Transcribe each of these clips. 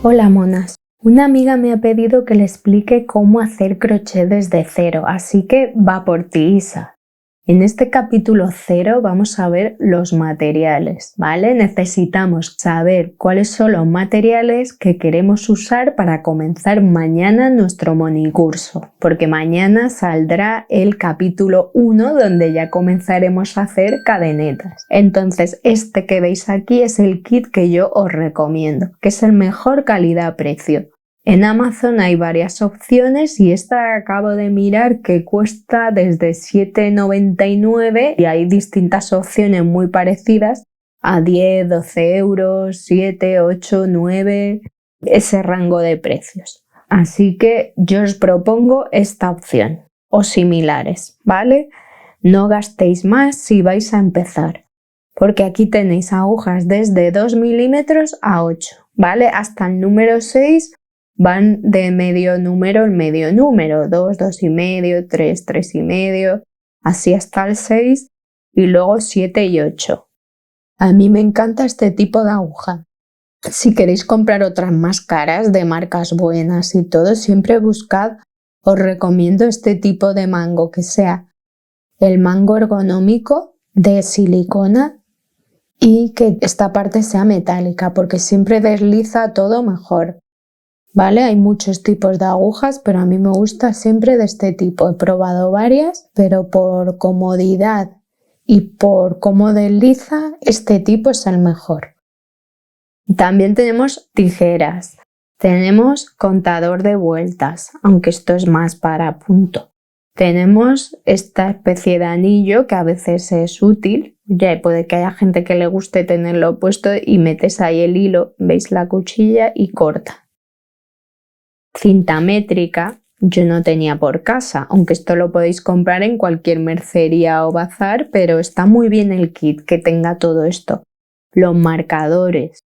Hola monas, una amiga me ha pedido que le explique cómo hacer crochet desde cero, así que va por ti, Isa. En este capítulo 0 vamos a ver los materiales, ¿vale? Necesitamos saber cuáles son los materiales que queremos usar para comenzar mañana nuestro monicurso, porque mañana saldrá el capítulo 1 donde ya comenzaremos a hacer cadenetas. Entonces este que veis aquí es el kit que yo os recomiendo, que es el mejor calidad-precio. En Amazon hay varias opciones y esta acabo de mirar que cuesta desde 7,99 y hay distintas opciones muy parecidas a 10, 12 euros, 7, 8, 9, ese rango de precios. Así que yo os propongo esta opción o similares, ¿vale? No gastéis más si vais a empezar, porque aquí tenéis agujas desde 2 milímetros a 8, ¿vale? Hasta el número 6 van de medio número en medio número, 2, 2,5, 3, 3,5, así hasta el 6 y luego 7 y 8. A mí me encanta este tipo de aguja. Si queréis comprar otras más caras de marcas buenas y todo, siempre buscad, os recomiendo este tipo de mango, que sea el mango ergonómico de silicona y que esta parte sea metálica, porque siempre desliza todo mejor. ¿Vale? Hay muchos tipos de agujas, pero a mí me gusta siempre de este tipo. He probado varias, pero por comodidad y por cómo desliza, este tipo es el mejor. También tenemos tijeras, tenemos contador de vueltas, aunque esto es más para punto. Tenemos esta especie de anillo que a veces es útil, ya puede que haya gente que le guste tenerlo puesto y metes ahí el hilo, veis la cuchilla y corta. Cinta métrica yo no tenía por casa, aunque esto lo podéis comprar en cualquier mercería o bazar, pero está muy bien el kit que tenga todo esto. Los marcadores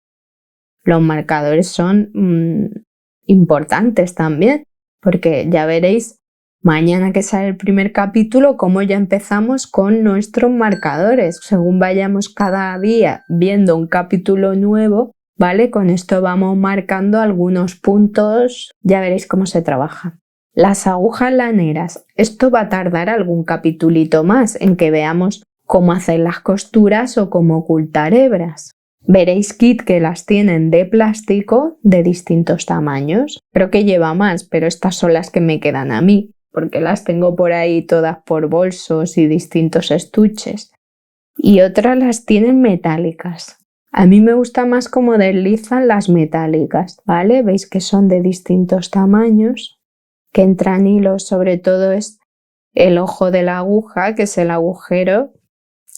son importantes también, porque ya veréis mañana que sale el primer capítulo cómo ya empezamos con nuestros marcadores. Según vayamos cada día viendo un capítulo nuevo, ¿vale? Con esto vamos marcando algunos puntos, ya veréis cómo se trabaja. Las agujas laneras, esto va a tardar algún capitulito más en que veamos cómo hacer las costuras o cómo ocultar hebras. Veréis kit que las tienen de plástico de distintos tamaños. Creo que lleva más, pero estas son las que me quedan a mí, porque las tengo por ahí todas por bolsos y distintos estuches. Y otras las tienen metálicas. A mí me gusta más cómo deslizan las metálicas, ¿vale? Veis que son de distintos tamaños, que entran hilos, sobre todo es el ojo de la aguja, que es el agujero,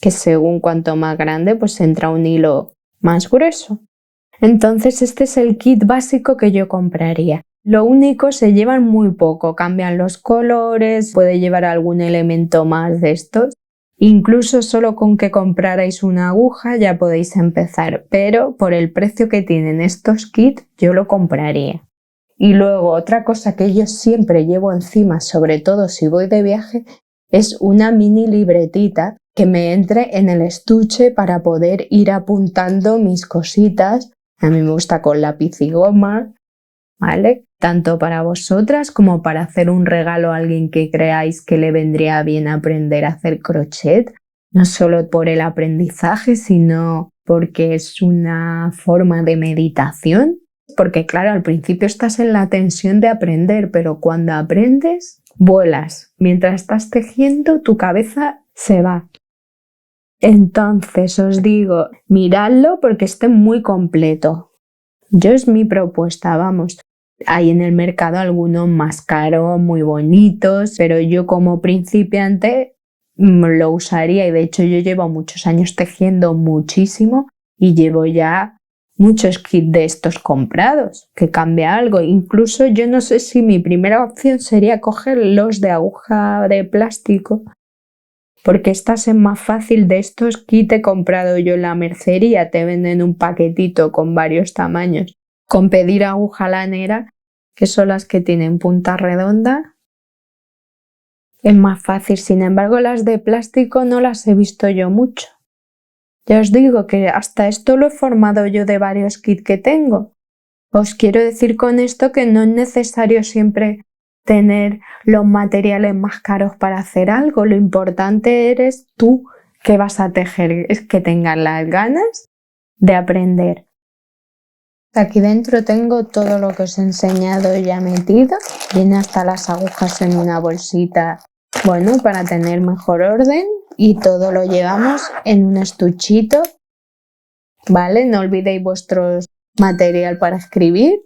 que según cuanto más grande, pues entra un hilo más grueso. Entonces este es el kit básico que yo compraría. Lo único, se llevan muy poco, cambian los colores, puede llevar algún elemento más de estos. Incluso solo con que comprarais una aguja ya podéis empezar, pero por el precio que tienen estos kits yo lo compraría. Y luego otra cosa que yo siempre llevo encima, sobre todo si voy de viaje, es una mini libretita que me entre en el estuche para poder ir apuntando mis cositas. A mí me gusta con lápiz y goma, ¿vale? Tanto para vosotras como para hacer un regalo a alguien que creáis que le vendría bien aprender a hacer crochet, no solo por el aprendizaje, sino porque es una forma de meditación. Porque claro, al principio estás en la tensión de aprender, pero cuando aprendes, vuelas. Mientras estás tejiendo, tu cabeza se va. Entonces os digo, miradlo porque esté muy completo. Yo es mi propuesta, vamos. Hay en el mercado algunos más caros, muy bonitos, pero yo como principiante lo usaría y de hecho yo llevo muchos años tejiendo muchísimo y llevo ya muchos kits de estos comprados, que cambia algo. Incluso yo no sé si mi primera opción sería coger los de aguja de plástico, porque estas es más fácil. De estos kits he comprado yo en la mercería, te venden un paquetito con varios tamaños. Con pedir aguja lanera, que son las que tienen punta redonda, es más fácil. Sin embargo, las de plástico no las he visto yo mucho. Ya os digo que hasta esto lo he formado yo de varios kits que tengo. Os quiero decir con esto que no es necesario siempre tener los materiales más caros para hacer algo. Lo importante eres tú que vas a tejer, es que tengas las ganas de aprender. Aquí dentro tengo todo lo que os he enseñado ya metido. Viene hasta las agujas en una bolsita, bueno, para tener mejor orden. Y todo lo llevamos en un estuchito, ¿vale? No olvidéis vuestro material para escribir.